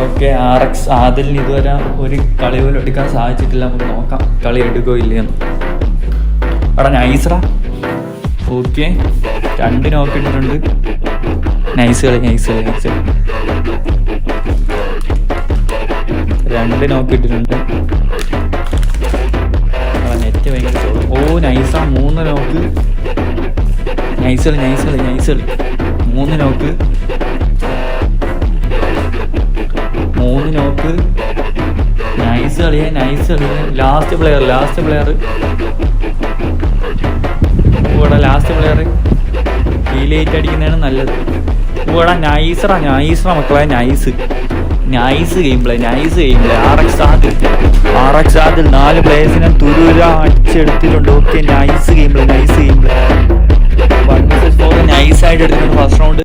Okay, RX ആദിലിന് ഇതുവരെ ഒരു കളി പോലും എടുക്കാൻ സാധിച്ചിട്ടില്ല. നമുക്ക് നോക്കാം കളി എടുക്കോ ഇല്ലയെന്ന്. എടാ നൈസറാ. ഓക്കെ, 2 നോക്കിയിട്ടുണ്ട്. നൈസ് കളി 2 നോക്കിയിട്ടുണ്ട്. നെറ്റ് ഭയങ്കര നൈസാ. 3 നോക്ക്. നൈസ് കളി 3 നോക്ക്. 3 നോക്ക്. നൈസ് കളിയെ. ലാസ്റ്റ് പ്ലെയർ ഇവിടെ ലാസ്റ്റ് പ്ലെയർ ഹീലേറ്റ് അടിക്കുന്നതാണ് നല്ലത്. ഇവിടെ നൈസറാ മക്കളെ. Nice game play. RX ആദിൽ 4 പ്ലേയേഴ്സിനെ തുരുര അടിച്ചെടുത്തിട്ടുണ്ട്. Okay, nice game play 1 vs 4 നൈസായിട്ട് എടുത്തിട്ടുണ്ട് ഫസ്റ്റ് റൗണ്ട്.